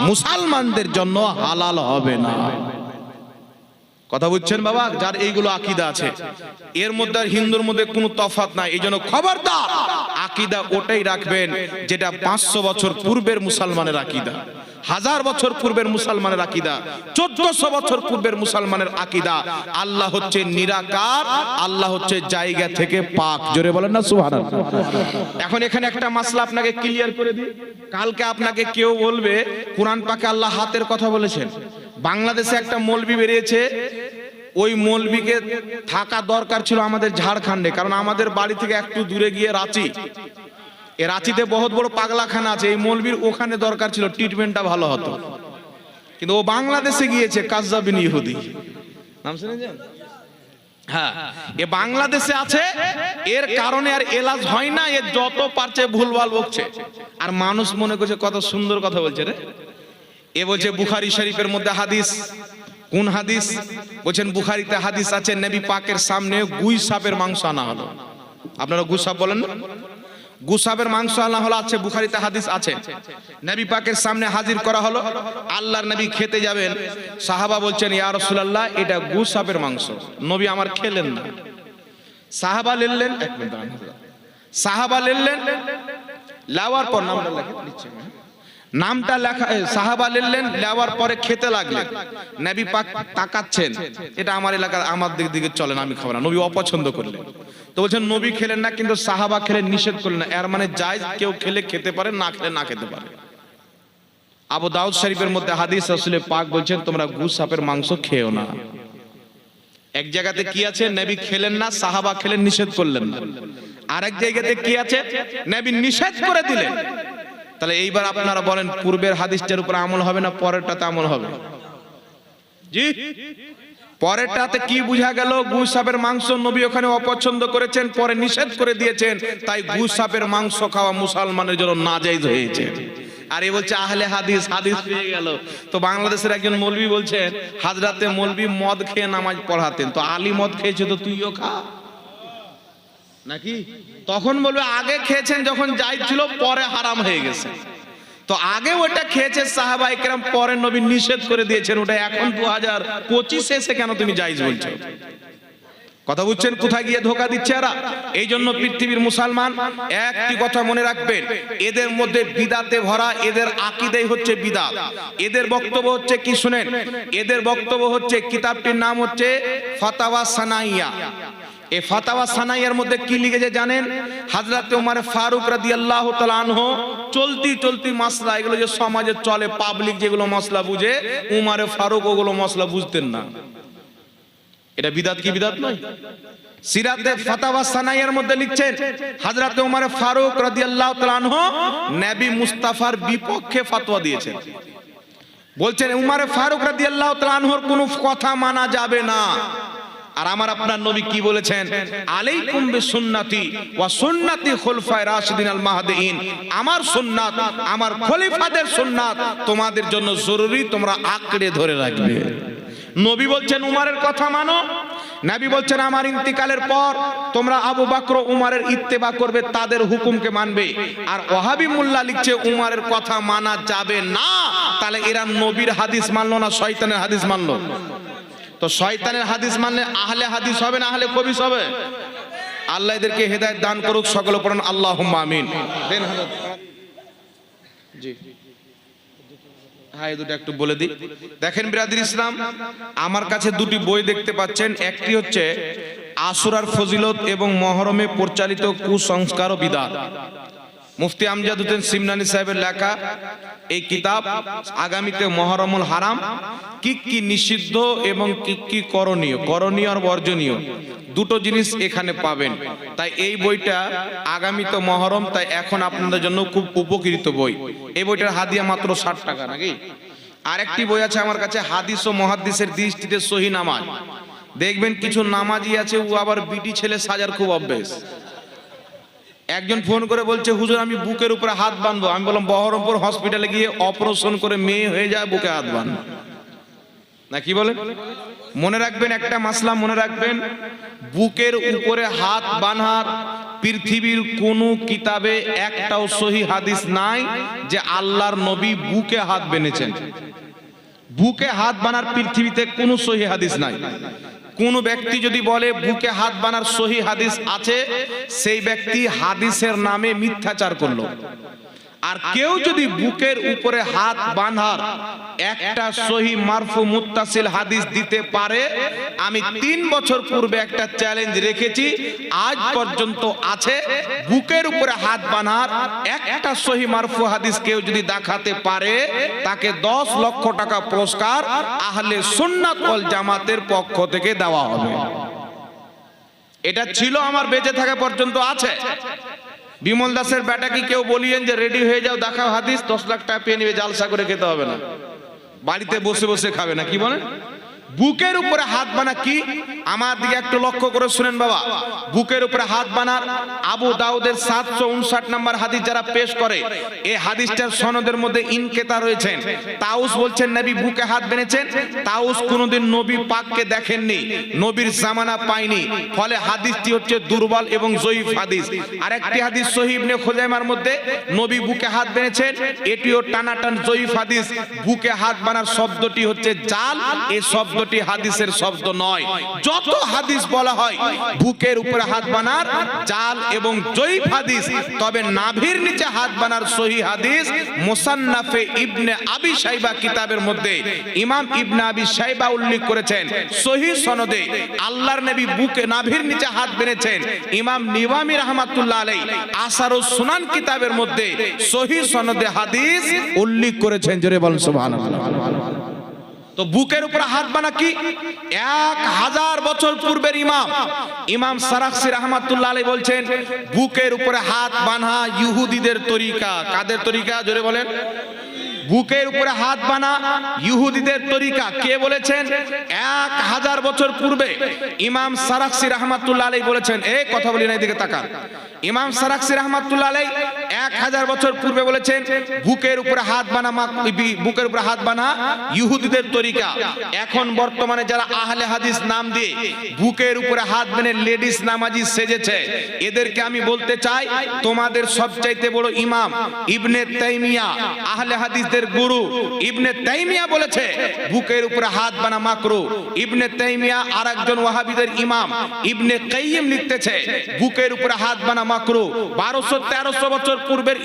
[SPEAKER 1] মুসলমানদের জন্য হালাল হবে না। কথা বুঝছেন বাবা? যার এইগুলো আকীদা আছে, এর মধ্যে আর হিন্দুর মধ্যে কোনো তফাৎ নাই। এই জন্য খবরদার, আকীদা ওটাই রাখবেন যেটা 500 বছর পূর্বের মুসলমানের আকীদা, 1000 বছর পূর্বের মুসলমানের আকীদা, 1400 বছর পূর্বের মুসলমানের আকীদা। আল্লাহ হচ্ছে নিরাকার, আল্লাহ হচ্ছে জায়গা থেকে পাক। জোরে বলেন না সুবহানাল্লাহ। এখন এখানে একটা মাসলা আপনাকে ক্লিয়ার করে দিই। কালকে আপনাকে কেউ বলবে কোরআন পাকে আল্লাহ হাতের কথা বলেছেন। বাংলাদেশে একটা মৌলবি বেরিয়েছে, ওই মৌলবিকে থাকা দরকার ছিল আমাদের ঝাড়খণ্ডে, কারণ আমাদের বাড়ি থেকে একটু দূরে গিয়ে রাঁচি, এই রাঁচিতে বহুত বড় পাগলাখানা আছে, এই মৌলবীর ওখানে দরকার ছিল, ট্রিটমেন্টটা ভালো হতো। কিন্তু ও বাংলাদেশে গিয়েছে, কাজ্জাবিন ইহুদি, নাম শুনেছেন? হ্যাঁ, এ বাংলাদেশে আছে, এর কারণে আর এলাজ হয় না, এ যত পারছে ভুলভাল বকছে, আর মানুষ মনে করছে কত সুন্দর কথা বলছে রে। এ বলছে বুখারী শরীফের মধ্যে হাদিস। কোন হাদিস? বলছেন বুখারীতে হাদিস আছে, নবী পাকের সামনে গুই সাপের মাংস আনা হলো। আপনারা গুই সাপ বলেন না? গুসাবের মাংস আনা হলো, আছে বুখারীতে হাদিস আছে। নবী পাকের সামনে হাজির করা হলো, আল্লাহর নবী খেতে যাবেন, সাহাবা বলছেন ইয়া রাসূলুল্লাহ এটা গুসাবের মাংস। নবী আমার খেলেন না। সাহাবা নিলেন, সাহাবা নিলেন, লাওয়ার পর নামটা লেখা নিচ্ছে, নামটা লেখা, সাহাবা নিলেন, নেওয়ার পরে খেতে লাগলেন। নবী পাক তাকাচ্ছেন, এটা আমার এলাকা, আমার দিকে চলেন, আমি খাবো না। নবী অপছন্দ করলেন, তো বলছেন নবী খেলেন না, কিন্তু সাহাবা খেলেন, নিষেধ করলেন না। এর মানে জায়েজ, কেউ খেলে খেতে পারে, না খেলে না খেতে পারে। আবু দাউদ শরীফের মধ্যে হাদিস, রাসূল পাক বলছেন তোমরা গু সাপের মাংস খেও না। এক জায়গাতে কি আছে, নবী খেলেন না, সাহাবা খেলেন, নিষেধ করলেন না। আরেক জায়গাতে কি আছে, নবী নিষেধ করে দিলেন। তাহলে এইবার আপনারা বলেন পূর্বের হাদিসটার উপর আমল হবে না পরেরটাতে আমল হবে? জি, পরেরটাতে কি বুঝা গেল? গু সাপের মাংস নবী ওখানে অপছন্দ করেছেন, পরে নিষেধ করে দিয়েছেন, তাই গু সাপের মাংস খাওয়া মুসলমানের জন্য নাজায়েজ হয়েছে। আর এ বলছে আহলে হাদিস, হাদিস পেয়ে গেল। তো বাংলাদেশের একজন মৌলবি বলছেন হাজরাতে মৌলবি মদ খেয়ে নামাজ পড়াতেন, তো আলী মদ খেয়েছে তো তুইও খা নাকি? তখন বলবে আগে খেয়েছেন যখন জায়েজ ছিল, পরে হারাম হয়ে গেছে। তো আগে ওটা খেয়েছে সাহাবায়ে কেরাম, পরে নবী নিষেধ করে দিয়েছেন, ওটা এখন 2025 এসে কেন তুমি জায়েজ বলছো? কথা বুঝছেন কোথায় গিয়ে ধোকা দিচ্ছে এরা? এই জন্য পৃথিবীর মুসলমান একটি কথা মনে রাখবেন, এদের মধ্যে বিদাতে ভরা, এদের আকীদাই হচ্ছে বিদাত। এদের বক্তব্য হচ্ছে কি শুনেন, এদের বক্তব্য হচ্ছে, কিতাবটির নাম হচ্ছে ফাতাওয়া সানাইয়া। এই ফাতাওয়া সানাইয়ার মধ্যে কি লিখেছে জানেন? হযরত ওমর ফারুক রাদিয়াল্লাহু তাআলা আনহু চলতি মাসলা, এগুলো যে সমাজে চলে, পাবলিক যেগুলো মসলা বুঝে, ওমর ফারুক ওগুলো মসলা বুঝতেন না। এটা বিদাত কি বিদাত নয়? সিরাতে ফাতাওয়া সানাইয়ার মধ্যে লিখছেন হযরত ওমর ফারুক রাদিয়াল্লাহু তাআলা আনহু নবী মুস্তাফার বিপক্ষে ফতোয়া দিয়েছেন। বলছেন ওমর ফারুক রাদিয়াল্লাহু তাআলা আনহুর কোনো কথা মানা যাবে না। আর আমার আপনার নবী কি বলেছেন? আলাইকুম বিসুন্নতি ওয়া সুন্নতি খুলফায়ে রাশিদিন আল মাহদিয়িন, আমার সুন্নাত, আমার খলিফাদের সুন্নাত তোমাদের জন্য জরুরি, তোমরা আঁকড়ে ধরে রাখবে। নবী বলছেন উমারের কথা মানো। নবী বলছেন আমার ইন্তিকালের পর তোমরা আবু বকর উমারের ইত্তেবা করবে, তাদের হুকুমকে মানবে। আর ওয়াহাবি মোল্লা লিখছে উমারের কথা মানা যাবে না। তাহলে এরা নবীর হাদিস মানলো না শয়তানের হাদিস মানলো? তো শয়তানের হাদিস মানলে আহলে হাদিস হবে না আহলে কবিস হবে? আল্লাহ এদেরকে হেদায়েত দান করুক, সকলে পড়ুন আল্লাহুম্মা আমিন। দেন হাজার জি, হ্যাঁ এই দুটো একটু বলে দিই। দেখেন বিরাদির ইসলাম, আমার কাছে দুটি বই দেখতে পাচ্ছেন। একটি হচ্ছে আশুরার ফজিলত এবং মহরমে পরিচালিত কুসংস্কার ও বিদআত, মুফতি আমজাদ উদ্দিন সিমনানি সাহেবের লেখা এই কিতাব। আগামীতে মহরমুল হারাম কি কি নিষিদ্ধ এবং কি কি করণীয় আর বর্জনীয়, দুটো জিনিস এখানে পাবেন। তাই এই বইটা আগামীতে মহরম, তাই এখন আপনাদের জন্য খুব উপকৃত বই। এই বইটার হাদিয়া মাত্র 60 টাকা নাকি? আরেকটি বই আছে আমার কাছে, হাদিস ও মুহাদ্দিসের দৃষ্টিতে সহিহ নামাজ। দেখবেন কিছু নামাজি আছে, ও আবার বিটি ছেলে সাজার খুব অভ্যেস। একজন ফোন করে বলছে হুজুর আমি বুকের উপরে হাত বাঁধবো। আমি বললাম বহরমপুর হসপিটালে গিয়ে অপারেশন করে মেয়ে হয়ে যায়, বুকে হাত বাঁধ না, কি বলেন? মনে রাখবেন একটা মাসলা মনে রাখবেন, বুকের উপরে হাত বাঁধার পৃথিবীর কোন কিতাবে একটাও সহিহ হাদিস নাই যে আল্লাহর নবী বুকে হাত বেঁধেছেন। বুকে হাত বাঁধার পৃথিবীতে কোনো সহিহ হাদিস নাই। কোন ব্যক্তি যদি বলে বুকে হাত বাঁধার সহিহ হাদিস আছে, সেই ব্যক্তি হাদিসের নামে মিথ্যাচার করলো। আর কেউ যদি বুকের উপরে হাত বাঁধার একটা সহিহ মারফু মুত্তাসিল হাদিস দিতে পারে, আমি 3 বছর পূর্বে একটা চ্যালেঞ্জ রেখেছি, আজ পর্যন্ত আছে, বুকের উপরে হাত বাঁধার একটা সহিহ মারফু হাদিস কেউ যদি দেখাতে পারে, তাকে 10 লক্ষ টাকা পুরস্কার আহলে সুন্নাত ওয়াল জামাতের পক্ষ থেকে দেওয়া হবে। এটা ছিল আমার বেঁচে থাকা পর্যন্ত আছে। বিমল দাসের বেটা কি কেউ বলিয়েন যে রেডি হয়ে যাও দেখাও হাদিস, 10 লাখ টাকা পেয়ে নিবে, জালসা করে খেতে হবে না, বাড়িতে বসে বসে খাবে না, কি বলেন? বুকের উপরে হাত বানা কি? আমার দিকে একটু লক্ষ্য করে শুনেন বাবা। বুকের উপরে হাত বানার আবু দাউদের 759 নম্বর হাদিস যারা পেশ করে, এই হাদিসটার সনদের মধ্যে ইনকেতা রয়েছেন। তাউস বলছেন নবী বুকে হাত বেঁধেছেন। তাউস কোনোদিন নবী পাককে দেখেননি, নবীর জামানা পায়নি, ফলে হাদিসটি হচ্ছে দুর্বল এবং জয়ীফ হাদিস। আরেকটি হাদিস সহিহ ইবনে খুজাইমার মধ্যে নবী বুকে হাত বেঁধেছেন, এটিও টানাটান জয়ীফ হাদিস। বুকে হাত বানার শব্দটি হচ্ছে জাল, এই শব্দটি হাদিসের শব্দ নয়। যত হাদিস বলা হয় বুকের উপরে হাত বানার জাল এবং জয়ীফ হাদিস, তবে নাভির নিচে হাত বানার সহিহ হাদিস মুসান্নাফে ইবনে আবি শাইবা কিতাবের মধ্যে ইমাম ইবনে আবি শাইবা উল্লেখ করেছেন সহিহ সনদে আল্লাহর নবী বুকে নাভির নিচে হাত বেঁধেছেন। ইমাম নিওয়ামি রাহমাতুল্লাহ আলাইহি আসারুস সুনান কিতাবের মধ্যে সহিহ সনদে হাদিস উল্লেখ করেছেন। জোরে বলুন সুবহানাল্লাহ। তো বুকের উপরে হাত বানা কি? 1000 বছর পূর্বের ইমাম সারাখসি রাহমাতুল্লাহ আলাইহি বলছেন বুকের উপরে হাত বাঁধা ইহুদিদের তরিকা। কাদের তরিকা? জোরে বলেন। বুকের উপরে হাত বানা ইহুদিদের তরিকা। কে বলেছেন? 1000 বছর পূর্বে ইমাম সারাখসি রাহমাতুল্লাহ আলাইহি বলেছেন। এই কথা বলি না, এদিকে তাকান। ইমাম সারাখসি রাহমাতুল্লাহ আলাইহি 1000 বছর পূর্বে বলেছেন বুকের উপরে হাত বানা বুকের উপরে হাত বানা ইহুদিদের তরিকা। এখন বর্তমানে যারা আহলে হাদিস নাম দিয়ে বুকের উপরে হাত বেঁধে লেডিস নামাজি সেজেছে, এদেরকে আমি বলতে চাই তোমাদের সবচাইতে বড় ইমাম ইবনে তাইমিয়া, আহলে হাদিসদের গুরু ইবনে তাইমিয়া বলেছে বুকের উপরে হাত বানা মাকরু। ইবনে তাইমিয়া আরেকজন ওয়াহাবিদের ইমাম ইবনে কাইয়িম লিখতেছে বুকের উপরে হাত বানা মাকরু। 1200-1300 বছর পূর্বের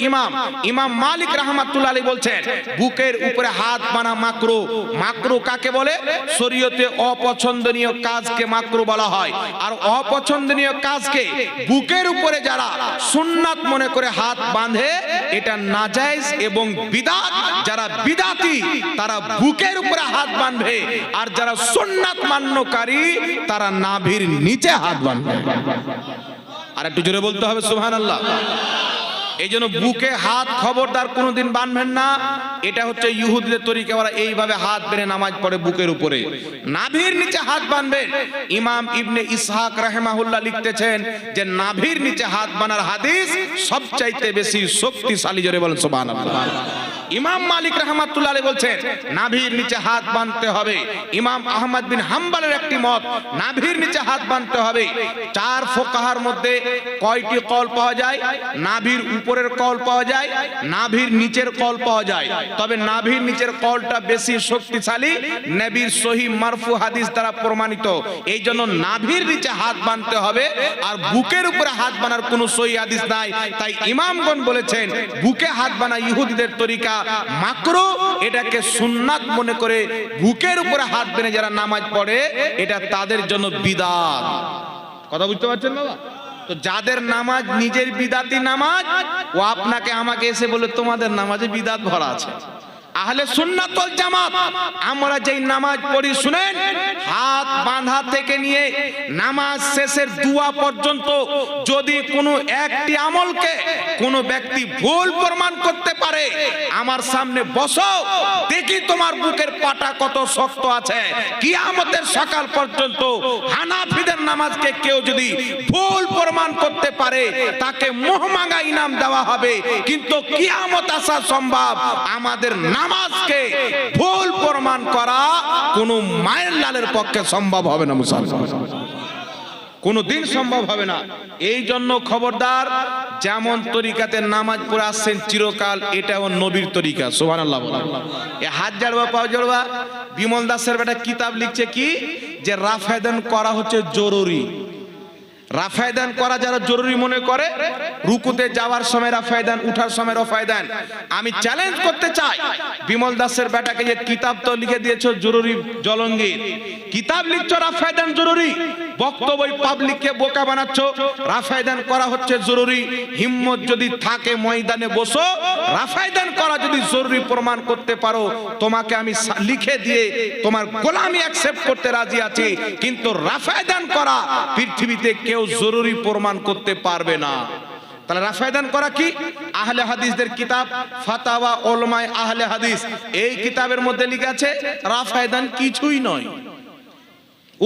[SPEAKER 1] ইমাম মালিক রাহমাতুল্লাহ আলাইহি বলছেন বুকের উপরে হাত বানা মাকরু। মাকরু কাকে বলে? শরীয়তে অপছন্দনীয় কাজকে মাকরু বলা হয়। আর অপছন্দনীয় কাজকে বুকের উপরে যারা সুন্নাত মনে করে হাত বাঁধে, এটা নাজায়েজ এবং বিদআত। যারা বিদআতি তারা বুকের উপরে হাত বাঁধবে, আর যারা সুন্নাত মান্যকারী তারা নাভির নিচে হাত বাঁধবে। আর একটু জোরে বলতে হবে সুবহানাল্লাহ। এই জন্য বুকে হাত খবরদার কোনোদিন বাঁধবেন না। এটা হচ্ছে ইহুদিদের তরিকা, ওরা এইভাবে হাত বেঁধে নামাজ পড়ে বুকের উপরে, নাভির নিচে হাত বাঁধবেন। ইমাম ইবনে ইসহাক রাহিমাহুল্লাহ লিখতেছেন যে নাভির নিচে হাত বাঁধার হাদিস সবচাইতে বেশি শক্তিশালী। জোরে বলেন সুবহানাল্লাহ। ইমাম মালিক রাহমাতুল্লাহ আলাইহি বলছেন নাভির নিচে হাত বাঁধতে হবে। ইমাম আহমদ বিন হাম্বলের একটি মত, নাভির নিচে হাত বাঁধতে হবে। 4 ফুকাহার মধ্যে কয়টি কল পাওয়া যায়? নাভির উপরের কল পাওয়া যায়, নাভির নিচের কল পাওয়া যায়। তবে নাভির নিচের কলটা বেশি শক্তিশালী, নবীর সহিহ মারফু হাদিস দ্বারা প্রমাণিত। এই জন্য নাভির নিচে হাত বাঁধতে হবে, আর বুকের উপরে হাত বাঁধার কোনো সহিহ হাদিস নাই। তাই ইমামগণ বলেছেন বুকে হাত বাঁধা ইহুদিদের তরিকা মাকরু, এটাকে সুন্নাত মনে করে বুকের উপরে হাত বেঁধে যারা নামাজ পড়ে এটা তাদের জন্য বিদআত। কথা বুঝতে পারছেন বাবা? তো যাদের নামাজ নিজের বিদআতি নামাজ, ও আপনাকে আমাকে এসে বলে তোমাদের নামাজে বিদআত ভরা আছে। আহলে সুন্নাত ওয়াল জামাত আমরা যেই নামাজ পড়ি শুনেন, হাত বাঁধা থেকে নিয়ে নামাজ শেষের দোয়া পর্যন্ত যদি কোনো একটি আমলকে কোনো ব্যক্তি ভুল প্রমাণ করতে পারে, আমার সামনে বসো, দেখি তোমার বুকের পাটা কত শক্ত আছে। কিয়ামতের সকাল পর্যন্ত হানাফিদের নামাজকে কেউ যদি ভুল প্রমাণ করতে পারে তাকে মোহমাঙ্গা ইনাম দেওয়া হবে। কিন্তু কিয়ামত আসা সম্ভব, আমাদের নামাজকে ভুল প্রমাণ করা কোন মায়ের লালের পক্ষে সম্ভব হবে না, মুসলমান কোনদিন সম্ভব হবে না। এই জন্য খবরদার, যেমন তরিকাতে নামাজ পড়ে আসছেন চিরকাল, এটাও নবীর তরিকা। সুবহানাল্লাহ। এই হাত জাড়বা পাও জাড়বা, বিমল দাসের বেটা কিতাব লিখছে কি যে রাফায়দান করা হচ্ছে জরুরি। রাফায়দান করা যারা জরুরি মনে করে, রুকুতে যাওয়ার সময় রাফায়দান, উঠার সময় রাফায়দান। আমি চ্যালেঞ্জ করতে চাই বিমল দাসের বেটাকে, যে কিতাব তো লিখে দিয়েছো জরুরি জলঙ্গির, কিতাব লিখছো রাফায়দান জরুরি, বক্তব্য পাবলিককে বোকা বানাচ্ছো। রাফায়দান করা হচ্ছে জরুরি। হিম্মত যদি থাকে ময়দানে বসো, রাফায়দান করা যদি জরুরি প্রমাণ করতে পারো, তোমাকে আমি লিখে দিয়ে তোমার গোলামি অ্যাকসেপ্ট করতে রাজি আছি। কিন্তু রাফায়দান করা পৃথিবীতে কেউ জরুরি প্রমাণ করতে পারবে না। তাহলে রাফায়দান করা কি? আহলে হাদিসদের কিতাব ফাতাওয়া উলামায়ে আহলে হাদিস, এই কিতাবের মধ্যে লেখা আছে রাফায়দান কিছুই নয়।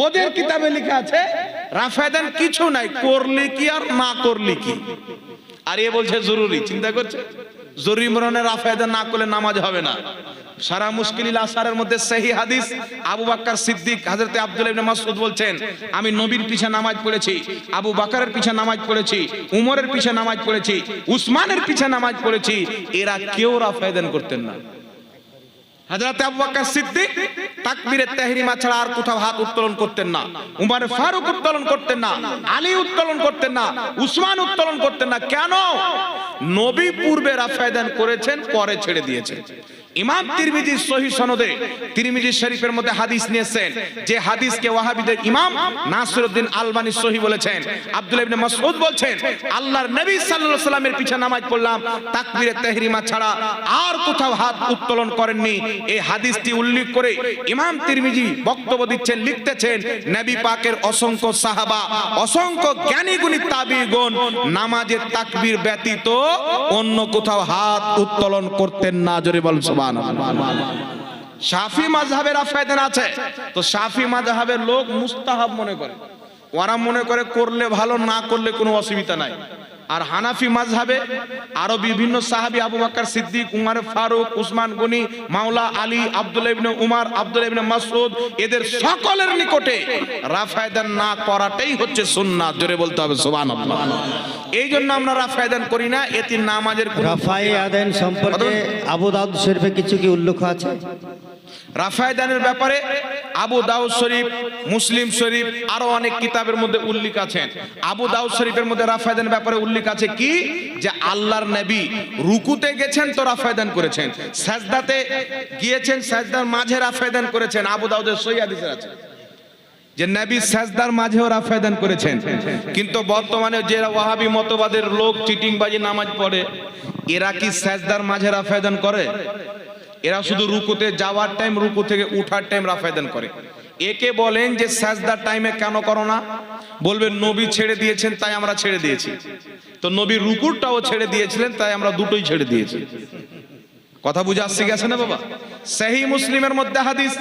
[SPEAKER 1] ওদের কিতাবে লেখা আছে রাফায়দান কিছু নাই, করলি কি আর না করলি কি। আর এ বলছে জরুরি, চিন্তা করছে জরুরি মরণে রাফায়দান না করলে নামাজ হবে না। সারা মুশকিল আসারের মধ্যে সহি হাদিস, আবু বকর সিদ্দিক হযরত আব্দুল্লাহ ইবনে মাসউদ বলছেন, আমি নবীর পিছে নামাজ পড়েছি, আবু বকরের পিছে নামাজ পড়েছি, উমরের পিছে নামাজ পড়েছি, উসমানের পিছে নামাজ পড়েছি, এরা কেউ রাফায়দান করতেন না। হযরত আবু বকর সিদ্দিক তাকবীরে তাহরিমা ছাড়া আর কোথাও হাত উত্তোলন করতেন না, উমর ফারুক উত্তোলন করতেন না, আলী উত্তোলন করতেন না, উসমান উত্তোলন করতেন না। কেন? নবী পূর্বে রাফায়দান করেছেন, পরে ছেড়ে দিয়েছেন। ইমাম তিরমিজি সহিহ সনদে তিরমিজি শরীফের মধ্যে হাদিস নিয়েছেন, যে হাদিসকে ওয়াহাবিদের ইমাম নাসিরউদ্দিন আলবানী সহিহ বলেছেন। আব্দুল্লাহ ইবনে মাসউদ বলছেন, আল্লাহর নবী সাল্লাল্লাহু আলাইহি সাল্লামের পিছে নামাজ পড়লাম, তাকবীরে তাহরিমা ছাড়া আর কোথাও হাত উত্তোলন করেননি। এই হাদিসটি উল্লেখ করে ইমাম তিরমিজি বক্তব্য দিচ্ছেন, লিখতেছেন, নবী পাকের অসংখ্য সাহাবা, অসংখ্য জ্ঞানী গুণী তাবিঈগণ নামাজের তাকবীর ব্যতীত অন্য কোথাও হাত উত্তোলন করতেন না। জোরে বলুন সুবহানাল্লাহ। শাফি মাযহাবের রাফায়দান আছে, তো শাফি মাযহাবের লোক মুস্তাহাব মনে করে, ওরা মনে করে করলে ভালো, না করলে কোনো অসুবিধা নাই। আর হানাফি মাযহাবে আরো বিভিন্ন সাহাবী, আবু বকর সিদ্দিক, উমর ফারুক, উসমান গনি, মাওলা আলী, আব্দুল্লাহ ইবনে উমর, আব্দুল্লাহ ইবনে মাসউদ, এদের সকলের নিকটে রাফায়দান না করাটাই হচ্ছে সুন্নাত। জোরে বলতে হবে সুবহানাল্লাহ। এই জন্য আমরা রাফায়দান করি না, এতে নামাজের
[SPEAKER 2] রাফায়দান সম্পর্কে আবু দাউদ শরীফে কিছু কি উল্লেখ আছে?
[SPEAKER 1] রাফায়দানের ব্যাপারে আবু দাউদ শরীফ, মুসলিম শরীফ, আরো অনেক কিতাবের মধ্যে উল্লেখ আছে। আবু দাউদ শরীফের মধ্যে রাফায়দানের ব্যাপারে উল্লেখ আছে কি, যে আল্লাহর নবী রুকুতে গেছেন তো রাফায়দান করেছেন, সাজদাতে গিয়েছেন সাজদার মাঝে রাফায়দান করেছেন। আবু দাউদের সহিহ হাদিসে আছে যে নবী সাজদার মাঝেও রাফায়দান করেছেন। কিন্তু বর্তমানে যে ওয়াহাবি মতবাদের লোক চিটিংবাজি নামাজ পড়ে, এরা কি সাজদার মাঝে রাফায়দান করে? এরা শুধু রুকুতে যাওয়ার টাইম, রুকু থেকে উঠার টাইম রাফায়দান করে। একে বলেন যে সাজদার টাইমে কেন করো না? বলবে নবী ছেড়ে দিয়েছেন তাই আমরা ছেড়ে দিয়েছি। তো নবী রুকুরটাও ছেড়ে দিয়েছিলেন তাই আমরা দুটোই ছেড়ে দিয়েছি। কথা বুঝে আসছে গেছে না বাবা? সহিহ মুসলিমের মধ্যে হাদিস,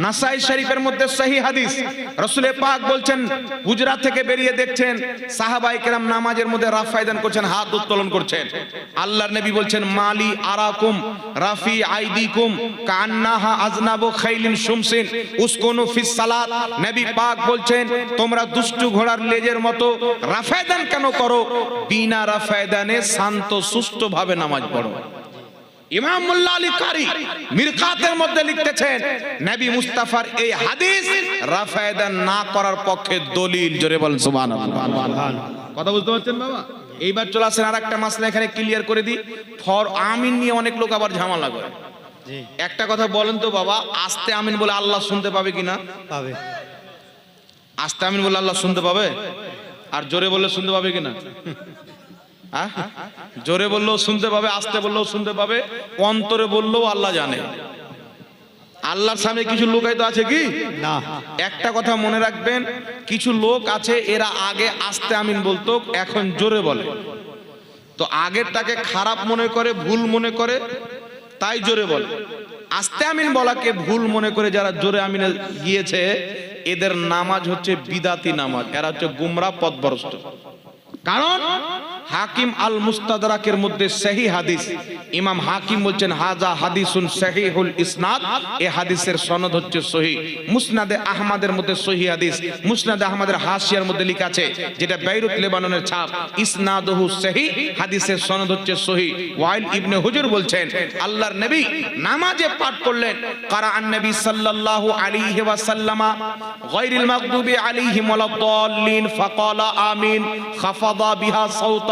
[SPEAKER 1] নাসাই শরীফের মধ্যে সহিহ হাদিস, রাসূল পাক বলছেন, হুজরা থেকে বেরিয়ে দেখছেন সাহাবায়ে কেরাম নামাজের মধ্যে রাফায়দান করছেন, হাত উত্তোলন করছেন। আল্লাহর নবী বলছেন, মালি আরাকুম রাফি আইদিকুম কান্নাহা আজনাবু খাইলিন শুমসিন উসকুনু ফিস সালাত। নবী পাক বলছেন, তোমরা দুষ্টু ঘোড়ার লেজের মতো রাফায়দান কেন করো? বিনা রাফায়দানে শান্ত সুষ্ঠুভাবে নামাজ পড়ো। ইমাম মোল্লা আলী কারি মিরকাতের মধ্যে লিখতেছেন, নবী মুস্তাফার এই হাদিস রাফায়দান না করার পক্ষে দলিল। জোরে বলেন সুবহানাল্লাহ। কথা বুঝতে পারছেন বাবা? এইবার চলে আসেন আর একটা মাসলা এখানে ক্লিয়ার করে দিই। ফর আমিন নিয়ে অনেক লোক আবার ঝামেলা করে। একটা কথা বলেন তো বাবা, আস্তে আমিন বলে আল্লাহ শুনতে পাবে কিনা?
[SPEAKER 2] পাবে।
[SPEAKER 1] আস্তে আমিন বলে আল্লাহ শুনতে পাবে, আর জোরে বললে শুনতে পাবে কিনা? জোরে বললেও শুনতে পাবে, আস্তে বললেও শুনতে পাবে, অন্তরে বললেও আল্লাহ জানে। আল্লাহর সামনে কিছু লোক হয়তো আছে কি
[SPEAKER 2] না।
[SPEAKER 1] একটা কথা মনে রাখবেন, কিছু লোক আছে এরা আগে আস্তে আমিন বলতো, এখন জোরে বলে। তো আগেরটাকে খারাপ মনে করে, ভুল মনে করে, তাই জোরে বলে। আস্তে আমিন বলাকে ভুল মনে করে যারা জোরে আমিনে গিয়েছে, এদের নামাজ হচ্ছে বিদাতি নামাজ, এরা হচ্ছে গুমরা পথভ্রষ্ট। কারণ হাকিম আল মুস্তাদরাকের মধ্যে সহিহ হাদিস, ইমাম হাকিম বলছেন, হাজা হাদিসুন সহিহুল ইসনাদ, এই হাদিসের সনদ হচ্ছে সহিহ। মুসনাদে আহমদের মধ্যে সহিহ হাদিস, মুসনাদে আহমদের হাসিয়ার মধ্যে লেখা আছে, যেটা বেইরুত লেবাননের ছাপ, ইসনাদুহু সহিহ, হাদিসের সনদ হচ্ছে সহিহ। ওয়াইল ইবনে হুজুর বলছেন, আল্লাহর নবী নামাজে পাঠ করলেন, কারাআন নবী সাল্লাল্লাহু আলাইহি ওয়াসাল্লামা গায়রিল মাগদুবি আলাইহিম ওয়ালাদ-দাল্লিন ফাকালা আমিন খাফাদা বিহা সাওতাহু।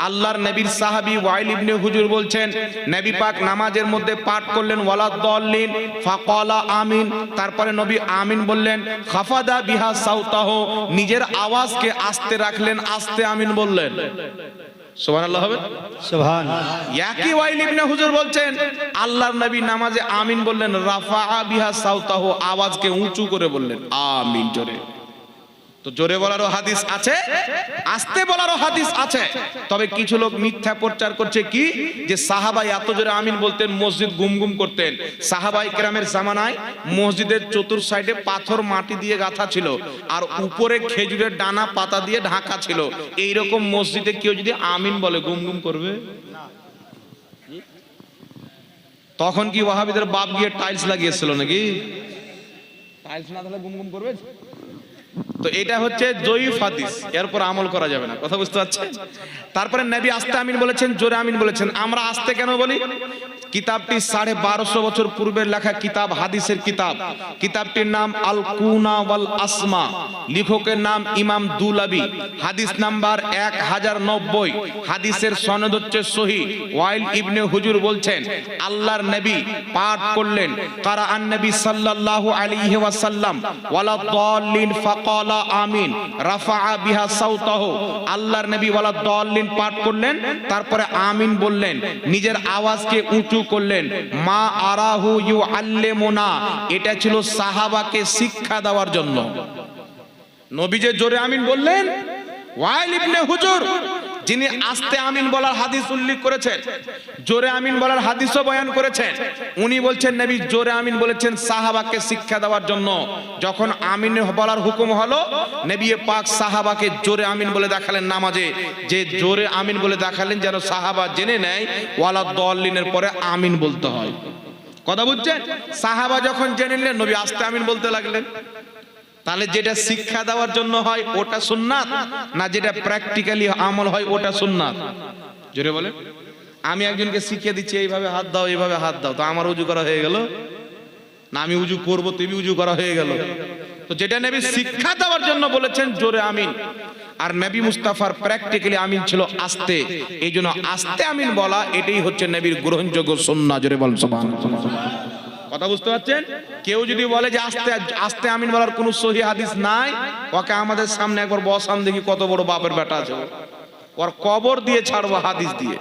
[SPEAKER 1] আল্লাহর নবীর সাহাবী ওয়াইল ইবনে হুজুর বলছেন, নবী পাক নামাজের মধ্যে পাঠ করলেন ওয়ালাদ-দাল্লিন ফাকালা আমিন, তারপরে নবী আমিন বললেন, খাফাদা বিহা সাওতাহু, নিজের আওয়াজকে আস্তে রাখলেন, আস্তে আমিন বললেন। সুবহানাল্লাহ হবে? সুবহানাল্লাহ। একই ওয়াইল ইবনে হুজুর বলছেন, আল্লাহর নবী নামাজে আমিন বললেন, রাফা বিহা সাওতাহু, আওয়াজকে উঁচু করে বললেন আমিন জোরে। তো জোরে বলারও হাদিস আছে, আস্তে বলারও হাদিস আছে। তবে কিছু লোক মিথ্যা প্রচার করছে কি, যে সাহাবাই এত জোরে আমিন বলতেন মসজিদ গুম গুম করতেন। সাহাবাই কেরামের জামানায় মসজিদের চতুর সাইডে পাথর মাটি দিয়ে গাঁথা ছিল, আর উপরে খেজুরের ডানা পাতা দিয়ে ঢাকা ছিল। এইরকম মসজিদে কেউ যদি আমিন বলে গুম গুম করবে? তখন কি ওয়াহাবিদের বাপ গিয়ে টাইলস লাগিয়েছিল নাকি? টাইলস না দিলে গুম গুম করবে? তো এটা হচ্ছে জয়ীফ হাদিস, এরপর আমল করা যাবে না। কথা বুঝতে পারছেন? তারপরে নবী আস্তে আমিন বলেছেন, জোরে আমিন বলেছেন। আমরা আস্তে কেন বলি? কিতাবটি 1250 বছর পূর্বের লেখা কিতাব, হাদিসের কিতাব। কিতাবটির নাম আল কুনা ওয়াল আসমা, লেখকের নাম ইমাম দুলাবি। হাদিস নাম্বার 1090, হাদিসের সনদ হচ্ছে সহিহ। ওয়াইল ইবনে হুজুর বলছেন, আল্লাহর নবী পাঠ করলেন কারাআন নবী সাল্লাল্লাহু আলাইহি ওয়াসাল্লাম ওয়ালা দাল্লিন ফাকালা আমিন রাফা বিহা সাউতাহু। আল্লাহর নবী ওয়ালা দাল্লিন পাঠ করলেন, তারপরে আমিন বললেন, নিজের আওয়াজকে উঁচু করলেন। মা আরাহু ইউআল্লিমুনা, এটা ছিল সাহাবাকে শিক্ষা দেওয়ার জন্য। নবী যে জোরে আমিন বললেন, ওয়াইল ইবনে হুজুর যিনি আস্তে আমিন বলার হাদিস উল্লেখ করেছেন, জোরে আমিন বলার হাদিসও বয়ান করেছেন, উনি বলছেন নবী জোরে আমিন বলেছেন সাহাবাকে শিক্ষা দেওয়ার জন্য। যখন আমিন বলার হুকুম হলো, নবী পাক সাহাবাকে জোরে আমিন বলে দেখালেন নামাজে, যে জোরে আমিন বলে দেখালেন যেন সাহাবা জেনে নেয় ওয়ালা দাল্লিনের পরে আমিন বলতে হয়। কথা বুঝছেন? সাহাবা যখন জেনে নিলেন, নবী আস্তে আমিন বলতে লাগলেন। তাহলে যেটা শিক্ষা দেওয়ার জন্য হয় ওটা সুন্নাত, না যেটা প্র্যাকটিক্যালি আমল হয় ওটা সুন্নাত? জোরে বলে। আমি একজনকে শিখিয়ে দিচ্ছি এইভাবে হাত দাও, এইভাবে হাত দাও, তো আমার উজু করা হয়ে গেল না? আমি উজু করবো, তুমি উজু করা হয়ে গেল? তো যেটা নবী শিক্ষা দেওয়ার জন্য বলেছেন জোরে আমিন, আর নবী মুস্তাফার প্র্যাকটিক্যালি আমিন ছিল আস্তে, এই জন্য আস্তে আমিন বলা এটাই হচ্ছে নবীর গ্রহণযোগ্য সুন্নাহ। জোরে বলেন সুবহানাল্লাহ। কথা বুঝতে পারছেন? কেউ যদি বলে যে আস্তে আস্তে আমিন বলার কোনো সহিহ হাদিস নাই, ওকে আমাদের সামনে একবার বসান, দেখি কত বড় বাপের বেটা আছে, ওর কবর দিয়ে ছাড়বো হাদিস দিয়ে।